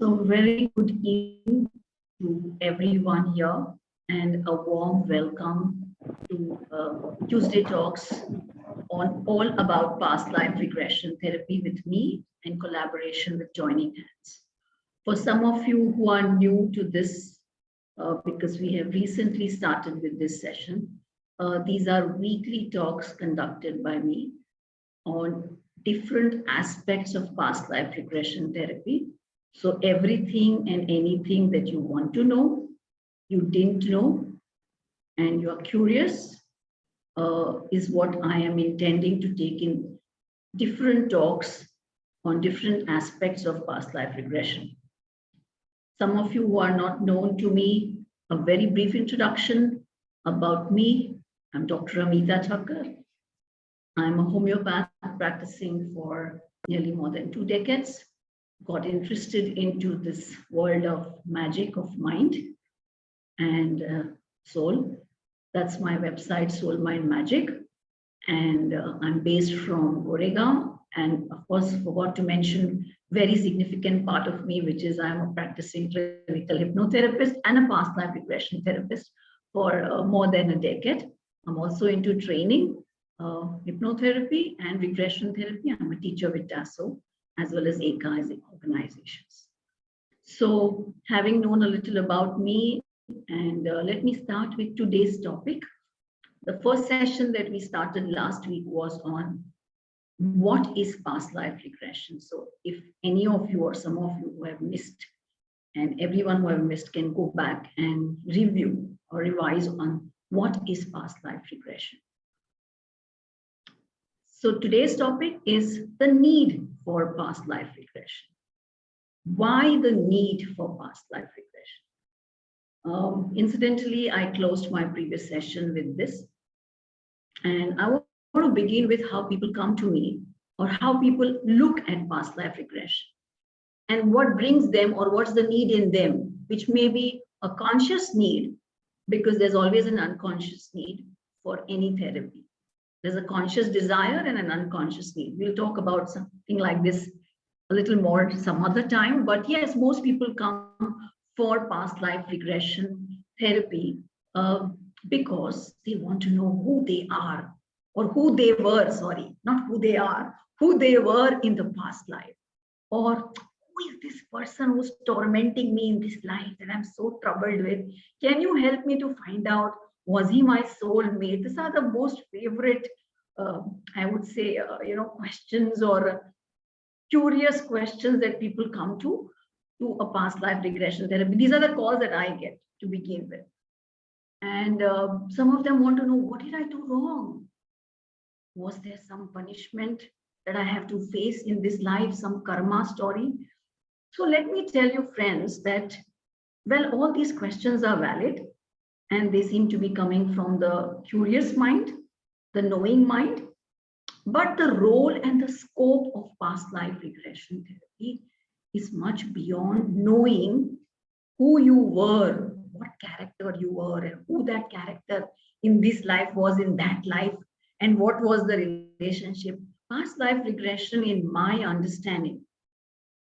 So very good evening to everyone here and a warm welcome to Tuesday Talks on all about past life regression therapy with me in collaboration with Joining Hands. For some of you who are new to this, because we have recently started with this session, these are weekly talks conducted by me on different aspects of past life regression therapy. So everything and anything that you want to know, you didn't know, and you are curious, is what I am intending to take in different talks on different aspects of past life regression. Some of you who are not known to me, a very brief introduction about me. I'm Dr. Ameeta Thacker. I'm a homeopath practicing for nearly more than 2 decades. Got interested into this world of magic of mind and soul. That's my website, Soul Mind Magic. And I'm based from Oregon. And of course, forgot to mention very significant part of me, which is I'm a practicing clinical hypnotherapist and a past life regression therapist for more than a decade. I'm also into training, hypnotherapy and regression therapy. I'm a teacher with TASO, as well as ACA as organizations. So having known a little about me, and let me start with today's topic. The first session that we started last week was on what is past life regression. So if any of you or some of you who have missed, and everyone who have missed can go back and review or revise on what is past life regression. So today's topic is the need for past life regression. Why the need for past life regression? Incidentally, I closed my previous session with this. And I want to begin with how people come to me or how people look at past life regression and what brings them or what's the need in them, which may be a conscious need because there's always an unconscious need for any therapy. There's a conscious desire and an unconscious need. We'll talk about something like this a little more some other time. But yes, most people come for past life regression therapy because they want to know who they are or who they were, sorry, not who they are, who they were in the past life. Or who is this person who's tormenting me in this life that I'm so troubled with? Can you help me to find out, was he my soulmate? These are the most favorite, I would say, questions or curious questions that people come to a past life regression therapy. These are the calls that I get to begin with. And some of them want to know, what did I do wrong? Was there some punishment that I have to face in this life, some karma story? So let me tell you, friends, that, well, all these questions are valid and they seem to be coming from the curious mind, the knowing mind. But the role and the scope of past life regression therapy is much beyond knowing who you were, what character you were, and who that character in this life was in that life, and what was the relationship. Past life regression, in my understanding,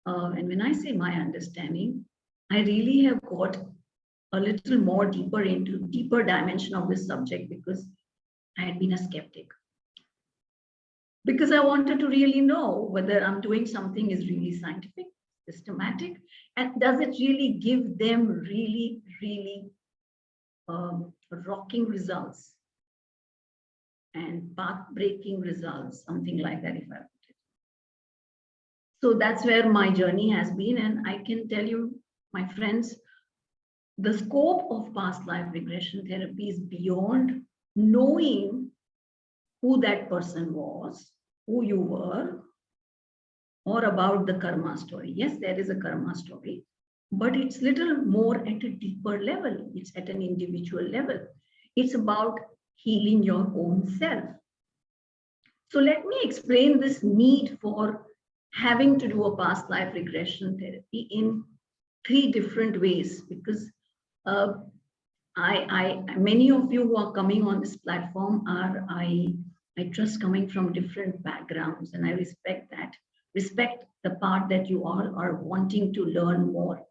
and when I say my understanding, I really have got a little more deeper dimension of this subject because I had been a skeptic. Because I wanted to really know whether I'm doing something is really scientific, systematic, and does it really give them really, really rocking results and path-breaking results, something like that, if I put it. So that's where my journey has been, and I can tell you, my friends, the scope of past life regression therapy is beyond knowing who that person was, who you were, or about the karma story. Yes, there is a karma story, but it's little more at a deeper level. It's at an individual level. It's about healing your own self. So let me explain this need for having to do a past life regression therapy in 3 different ways, because many of you who are coming on this platform are, I trust, coming from different backgrounds, and I respect that. respect the part that you all are wanting to learn more.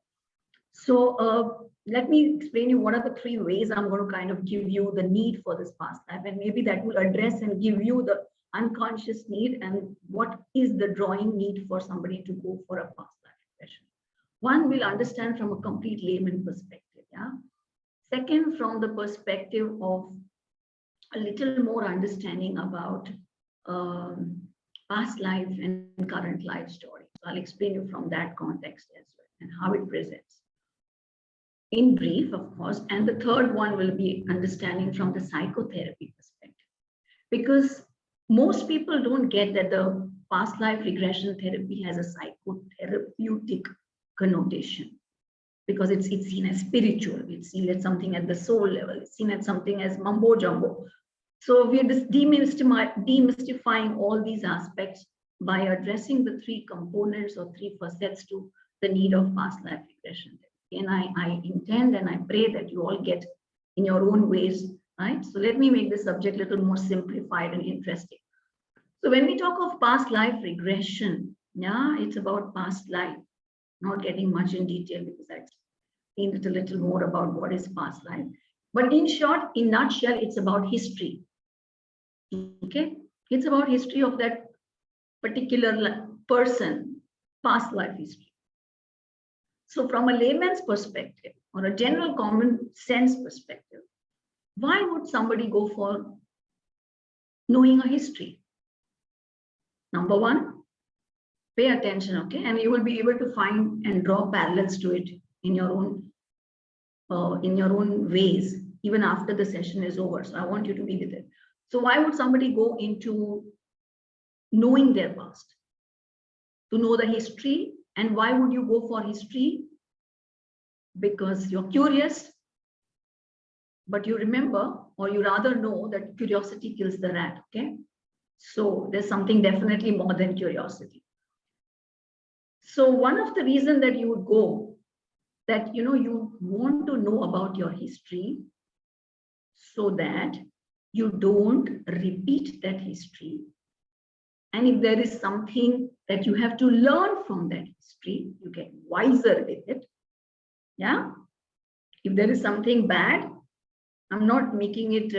So let me explain you what are the three ways I'm going to kind of give you the need for this past life, and maybe that will address and give you the unconscious need and what is the drawing need for somebody to go for a past life regression. One will understand from a complete layman perspective. Yeah. Second, from the perspective of a little more understanding about past life and current life story. So I'll explain you from that context as well and how it presents. In brief, of course, and the third one will be understanding from the psychotherapy perspective. Because most people don't get that the past life regression therapy has a psychotherapeutic connotation, because it's seen as spiritual, it's seen as something at the soul level, it's seen as something as mumbo jumbo. So we're just demystifying all these aspects by addressing the three components or three facets to the need of past life regression therapy. And I intend and I pray that you all get in your own ways, right? So let me make the subject a little more simplified and interesting. So when we talk of past life regression, yeah, it's about past life, not getting much in detail because I explained it a little more about what is past life. But in short, in nutshell, it's about history. Okay, it's about history of that particular person, past life history. So from a layman's perspective or a general common sense perspective, why would somebody go for knowing a history? Number one, pay attention, okay? And you will be able to find and draw parallels to it in your own ways, even after the session is over. So I want you to be with it. So why would somebody go into knowing their past? To know the history. And why would you go for history? Because you're curious, but you remember, or you rather know that curiosity kills the rat, okay? So there's something definitely more than curiosity. So one of the reasons that you would go, that you want to know about your history so that you don't repeat that history. And if there is something that you have to learn from that history, you get wiser with it. Yeah. If there is something bad, I'm not making it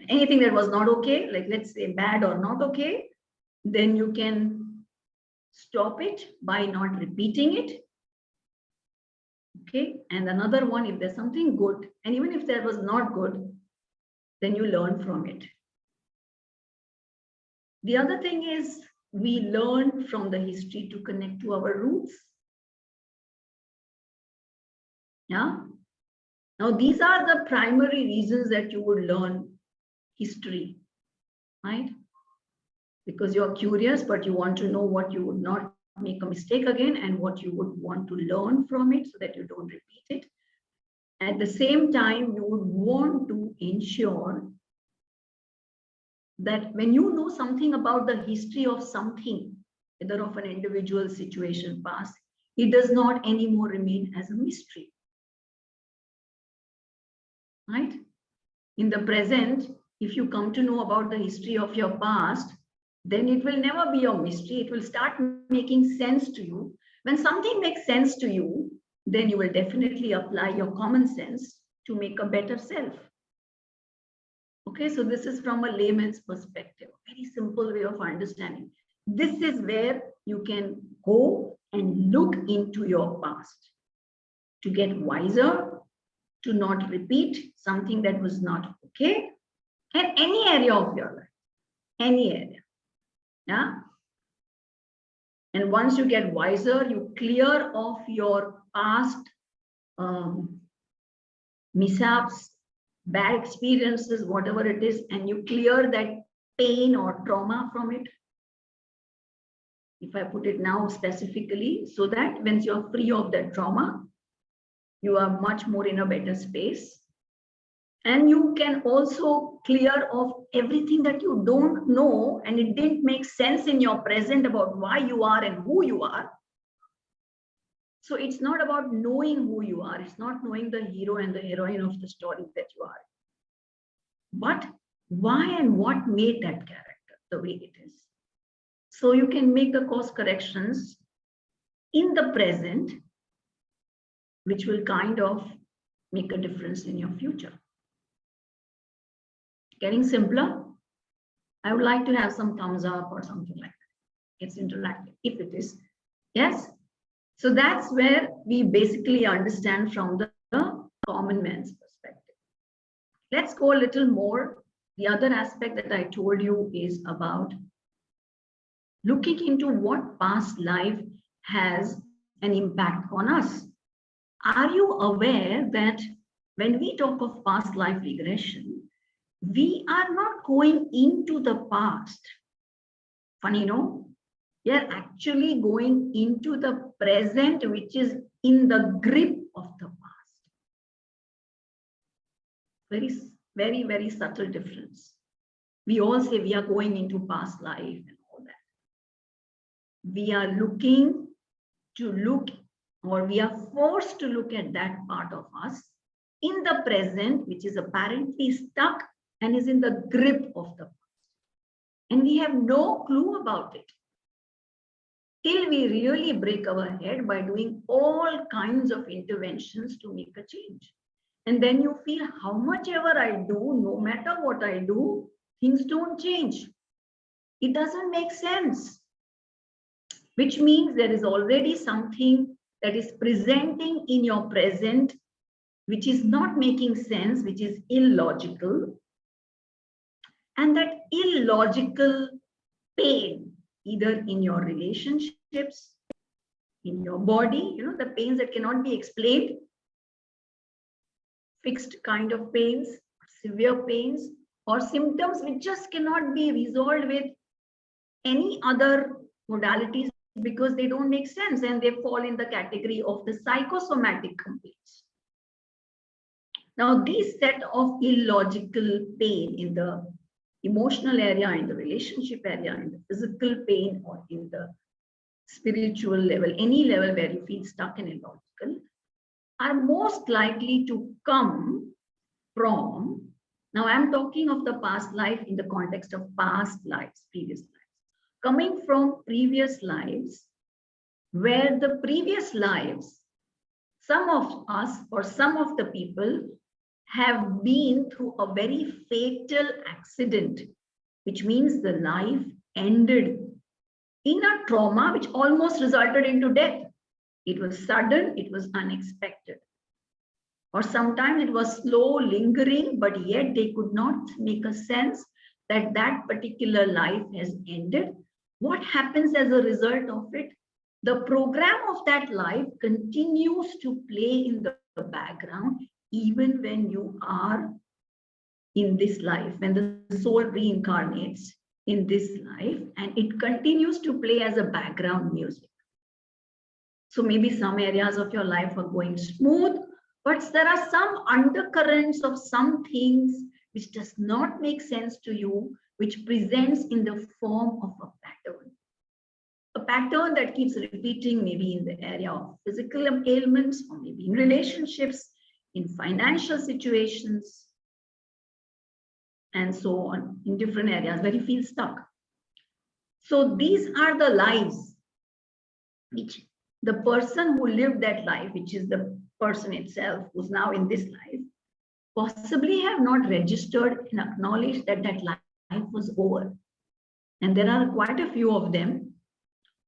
anything that was not okay, like let's say bad or not okay, then you can stop it by not repeating it. Okay. And another one, if there's something good, and even if there was not good, then you learn from it. The other thing is we learn from the history to connect to our roots. Yeah. Now, these are the primary reasons that you would learn history, right? Because you're curious, but you want to know what you would not make a mistake again and what you would want to learn from it so that you don't repeat it. At the same time, you would want to ensure that when you know something about the history of something, whether of an individual situation past, it does not anymore remain as a mystery. Right? In the present, if you come to know about the history of your past, then it will never be a mystery. It will start making sense to you. When something makes sense to you, then you will definitely apply your common sense to make a better self. Okay, so this is from a layman's perspective, very simple way of understanding. This is where you can go and look into your past to get wiser, to not repeat something that was not okay in any area of your life, any area. Yeah. And once you get wiser, you clear off your past mishaps, bad experiences, whatever it is, and you clear that pain or trauma from it. If I put it now specifically, so that once you're free of that trauma, you are much more in a better space. And you can also clear off everything that you don't know and it didn't make sense in your present about why you are and who you are. So it's not about knowing who you are. It's not knowing the hero and the heroine of the story that you are. But why and what made that character the way it is. So you can make the course corrections in the present, which will kind of make a difference in your future. Getting simpler? I would like to have some thumbs up or something like that. It's interactive, if it is. Yes? So that's where we basically understand from the common man's perspective. Let's go a little more. The other aspect that I told you is about looking into what past life has an impact on us. Are you aware that when we talk of past life regression, we are not going into the past? Funny, no? We are actually going into the present, which is in the grip of the past. Very, very subtle difference. We all say we are going into past life and all that. We are looking to look, or we are forced to look at that part of us in the present, which is apparently stuck and is in the grip of the past. And we have no clue about it till we really break our head by doing all kinds of interventions to make a change. And then you feel how much ever I do, no matter what I do, things don't change. It doesn't make sense, which means there is already something that is presenting in your present, which is not making sense, which is illogical. And that illogical pain, either in your relationships, in your body, the pains that cannot be explained, fixed kind of pains, severe pains, or symptoms which just cannot be resolved with any other modalities because they don't make sense and they fall in the category of the psychosomatic complaints. Now, these set of illogical pain in the emotional area, in the relationship area, in the physical pain, or in the spiritual level, any level where you feel stuck and illogical, are most likely to come from, now I'm talking of the past life in the context of past lives, previous lives, coming from previous lives, where the previous lives, some of us or some of the people have been through a very fatal accident, which means the life ended in a trauma which almost resulted into death. It was sudden, it was unexpected. Or sometimes it was slow, lingering, but yet they could not make a sense that that particular life has ended. What happens as a result of it? The program of that life continues to play in the background, even when you are in this life, when the soul reincarnates in this life, and it continues to play as a background music. So maybe some areas of your life are going smooth, but there are some undercurrents of some things which does not make sense to you, which presents in the form of a pattern. A pattern that keeps repeating, maybe in the area of physical ailments, or maybe in relationships, in financial situations, and so on, in different areas where you feel stuck. So these are the lives which the person who lived that life, which is the person itself who's now in this life, possibly have not registered and acknowledged that that life was over. And there are quite a few of them,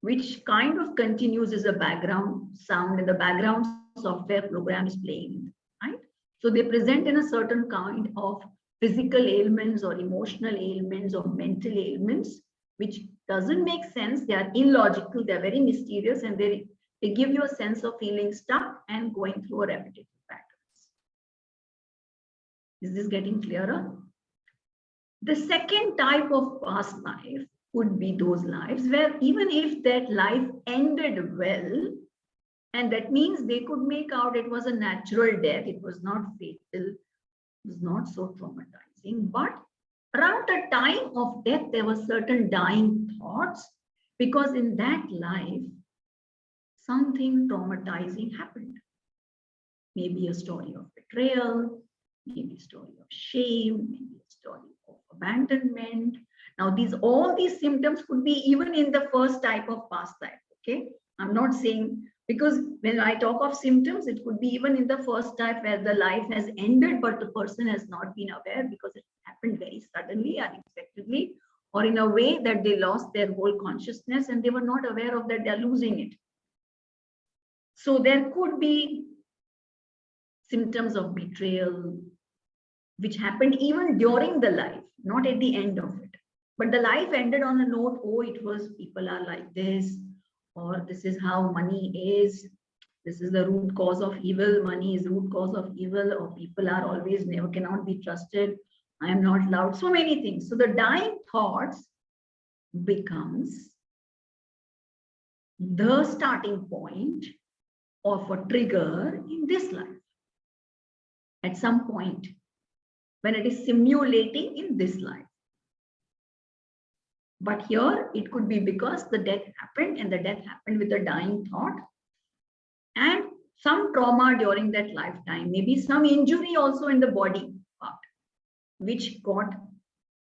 which kind of continues as a background sound, and the background software program is playing, right? So they present in a certain kind of physical ailments or emotional ailments or mental ailments, which doesn't make sense. They are illogical, they're very mysterious, and they give you a sense of feeling stuck and going through a repetitive patterns. Is this getting clearer? The second type of past life would be those lives where even if that life ended well, and that means they could make out it was a natural death, it was not fatal, it was not so traumatizing, but around the time of death, there were certain dying thoughts, because in that life, something traumatizing happened. Maybe a story of betrayal, maybe a story of shame, maybe a story of abandonment. Now, all these symptoms could be even in the first type of past life. Okay, I'm not saying, because when I talk of symptoms, it could be even in the first type where the life has ended, but the person has not been aware because it happened very suddenly, unexpectedly, or in a way that they lost their whole consciousness and they were not aware of that they're losing it. So there could be symptoms of betrayal, which happened even during the life, not at the end of it. But the life ended on a note, oh, it was, people are like this, or this is how money is. This is the root cause of evil. Money is root cause of evil, or people are always never cannot be trusted. I am not loved. So many things. So the dying thoughts becomes the starting point of a trigger in this life. At some point, when it is simulating in this life. But here it could be because the death happened, and the death happened with the dying thought, and some trauma during that lifetime, maybe some injury also in the body part, which got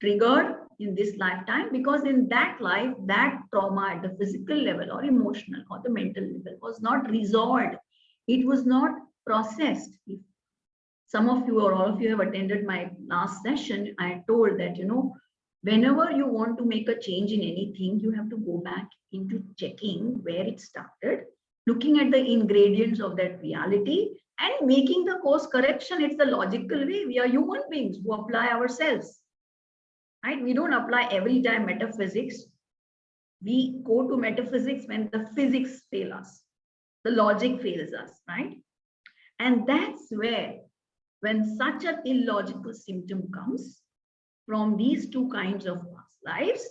triggered in this lifetime, because in that life, that trauma at the physical level or emotional or the mental level was not resolved. It was not processed. If some of you or all of you have attended my last session, I told that, whenever you want to make a change in anything, you have to go back into checking where it started, looking at the ingredients of that reality and making the course correction. It's the logical way. We are human beings who apply ourselves, right? We don't apply every time metaphysics. We go to metaphysics when the physics fail us, the logic fails us, right? And that's where, when such an illogical symptom comes from these two kinds of past lives,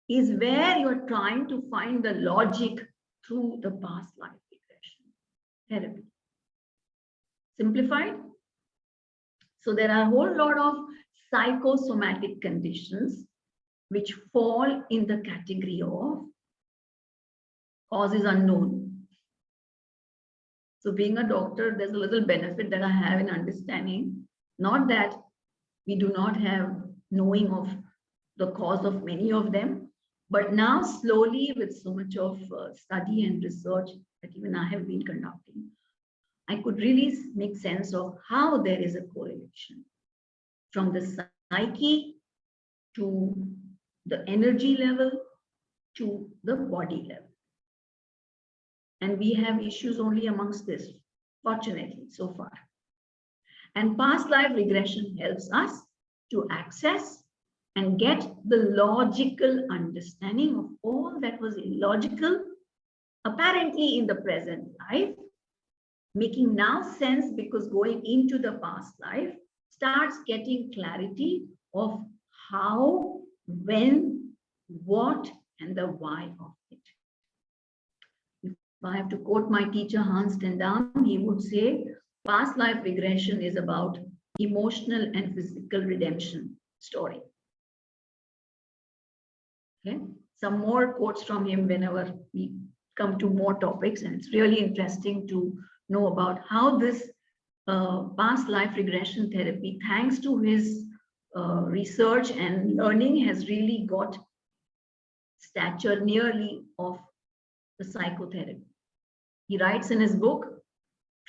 is where you're trying to find the logic through the past life regression therapy. Simplified? So there are a whole lot of psychosomatic conditions which fall in the category of causes unknown. So being a doctor, there's a little benefit that I have in understanding, not that we do not have knowing of the cause of many of them, but now slowly, with so much of study and research that even I have been conducting, I could really make sense of how there is a correlation from the psyche to the energy level to the body level. And we have issues only amongst this, fortunately, so far. And past life regression helps us to access and get the logical understanding of all that was illogical, apparently in the present life, making now sense, because going into the past life starts getting clarity of how, when, what, and the why of it. If I have to quote my teacher Hans Tendam, he would say, past life regression is about emotional and physical redemption story. Okay, some more quotes from him whenever we come to more topics, and it's really interesting to know about how this past life regression therapy, thanks to his research and learning, has really got stature nearly of the psychotherapy. He writes in his book,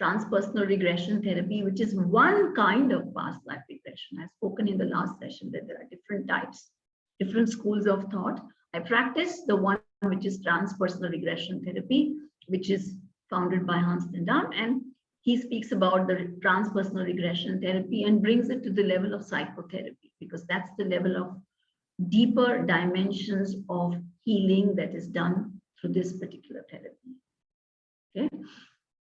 Transpersonal Regression Therapy, which is one kind of past life regression. I've spoken in the last session that there are different types, different schools of thought. I practice the one which is transpersonal regression therapy, which is founded by Hans Tendam, and he speaks about the transpersonal regression therapy and brings it to the level of psychotherapy, because that's the level of deeper dimensions of healing that is done through this particular therapy. Okay,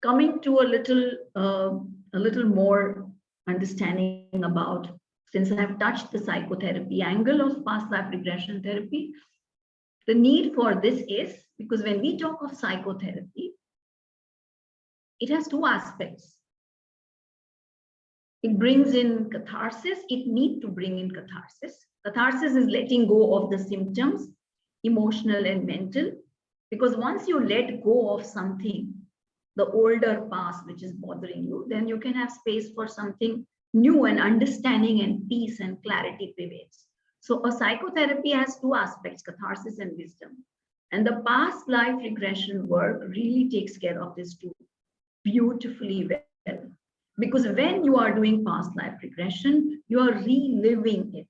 coming to a little more understanding about, since I have touched the psychotherapy angle of past life regression therapy, the need for this is because when we talk of psychotherapy, it has two aspects. It brings in catharsis. It needs to bring in catharsis. Catharsis is letting go of the symptoms, emotional and mental, because once you let go of something, the older past which is bothering you, then you can have space for something new, and understanding and peace and clarity prevails. So a psychotherapy has two aspects, catharsis and wisdom. And the past life regression work really takes care of this too beautifully well. Because when you are doing past life regression, you are reliving it.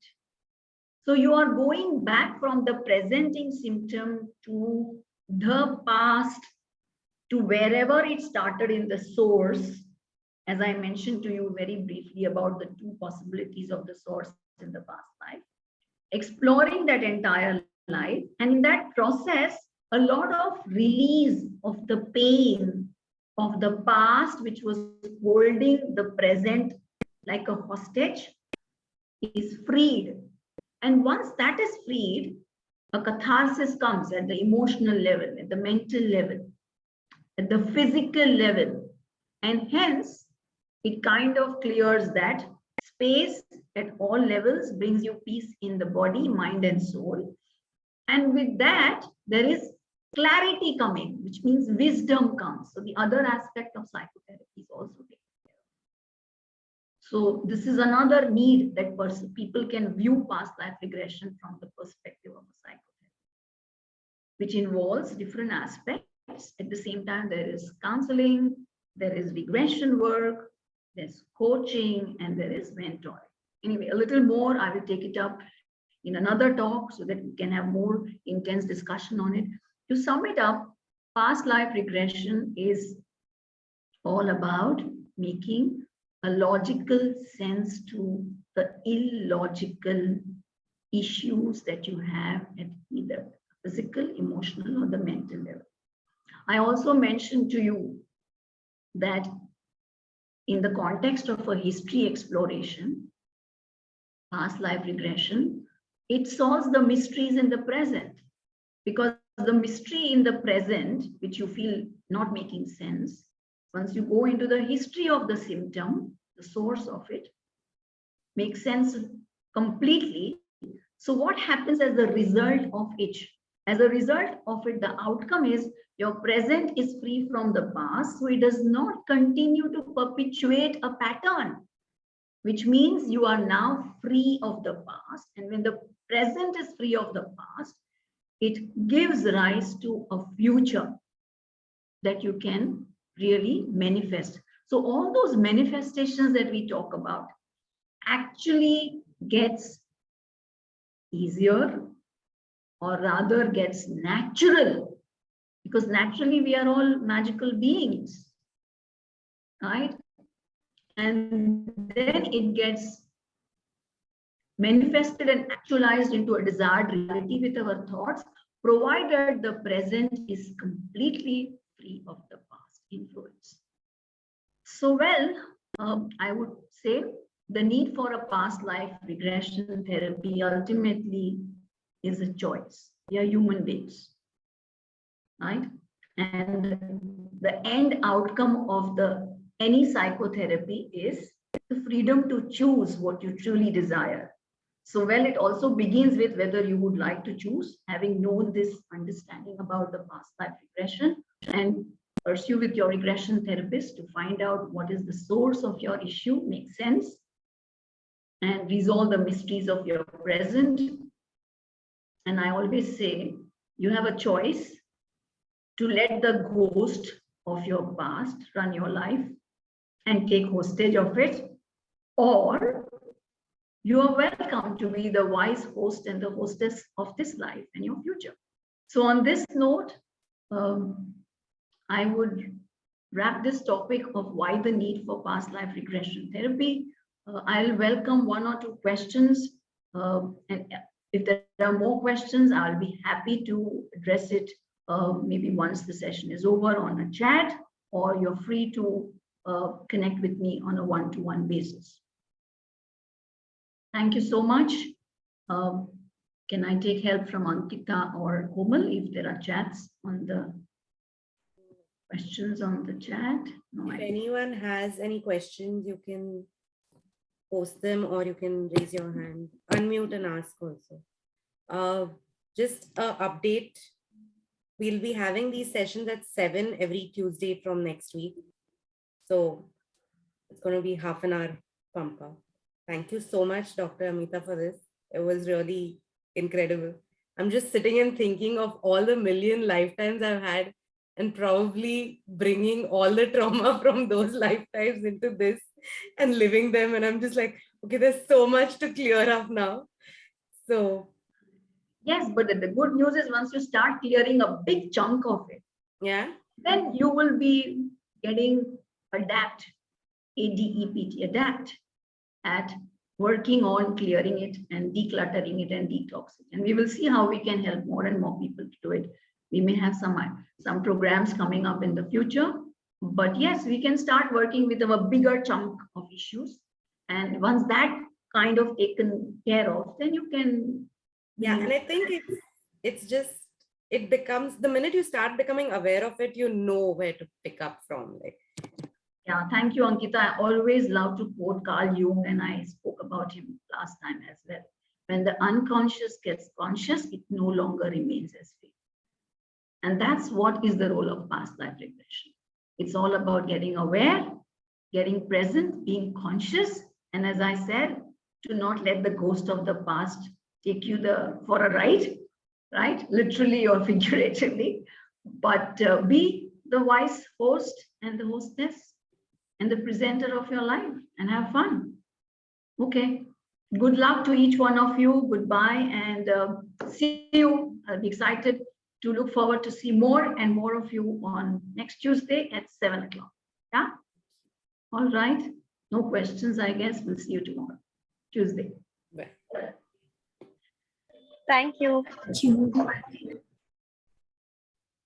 So you are going back from the presenting symptom to the past, to wherever it started in the source. As I mentioned to you very briefly about the two possibilities of the source in the past life, exploring that entire life. And in that process, a lot of release of the pain of the past, which was holding the present like a hostage, is freed. And once that is freed, a catharsis comes at the emotional level, at the mental level, at the physical level. And hence, it kind of clears that space at all levels, brings you peace in the body, mind, and soul. And with that, there is clarity coming, which means wisdom comes. So the other aspect of psychotherapy is also taken care of. So this is another need that people can view past life regression from the perspective of a psychotherapy, which involves different aspects. At the same time, there is counseling, there is regression work, there's coaching, and there is mentoring. Anyway, a little more, I will take it up in another talk so that we can have more intense discussion on it. To sum it up, past life regression is all about making a logical sense to the illogical issues that you have at either physical, emotional, or the mental level. I also mentioned to you that in the context of a history exploration, past life regression, it solves the mysteries in the present, because the mystery in the present, which you feel not making sense, once you go into the history of the symptom, the source of it, makes sense completely. So what happens as a result of it? As a result of it, the outcome is your present is free from the past, so it does not continue to perpetuate a pattern, which means you are now free of the past. And when the present is free of the past, it gives rise to a future that you can really manifest. So all those manifestations that we talk about actually gets easier, or rather gets natural, because naturally we are all magical beings, right? And then it gets manifested and actualized into a desired reality with our thoughts, provided the present is completely free of the past influence. So, well, I would say the need for a past life regression therapy ultimately is a choice. We are human beings, right? And the end outcome of any psychotherapy is the freedom to choose what you truly desire. So, well, it also begins with whether you would like to choose, having known this understanding about the past life regression, and pursue with your regression therapist to find out what is the source of your issue, make sense, and resolve the mysteries of your present. And I always say, you have a choice to let the ghost of your past run your life and take hostage of it, or you are welcome to be the wise host and the hostess of this life and your future. So on this note, I would wrap this topic of why the need for past life regression therapy. I'll welcome one or two questions. And if there are more questions, I'll be happy to address it maybe once the session is over on a chat, or you're free to connect with me on a one-to-one basis. Thank you so much. Can I take help from Ankita or Komal if there are chats on the questions on the chat? No, if anyone has any questions, you can post them, or you can raise your hand, unmute and ask also. Just an update. We'll be having these sessions at 7 every Tuesday from next week. So it's going to be half an hour pump up. Thank you so much, Dr. Ameeta, for this. It was really incredible. I'm just sitting and thinking of all the million lifetimes I've had and probably bringing all the trauma from those lifetimes into this and living them. And I'm just like, okay, there's so much to clear up now. So, Yes, but the good news is once you start clearing a big chunk of it, yeah. then you will be getting adapt, ADEPT, adapt, at working on clearing it and decluttering it and detoxing. And we will see how we can help more and more people to do it. We may have some programs coming up in the future, but yes, we can start working with a bigger chunk of issues. And once that kind of taken care of, then you can. Yeah, and I think it's just, it becomes, the minute you start becoming aware of it, you know where to pick up from. Like, Yeah, thank you, Ankita. I always love to quote Carl Jung, and I spoke about him last time as well. When the unconscious gets conscious, it no longer remains as fear. And that's what is the role of past life regression. It's all about getting aware, getting present, being conscious, and as I said, to not let the ghost of the past take you for a ride, right? Literally or figuratively, but be the wise host and the hostess and the presenter of your life and have fun. Okay. Good luck to each one of you. Goodbye and see you. I'll be excited to look forward to see more and more of you on next Tuesday at 7 o'clock. Yeah. All right. No questions, I guess. We'll see you tomorrow, Tuesday. bye. Thank you. Thank you.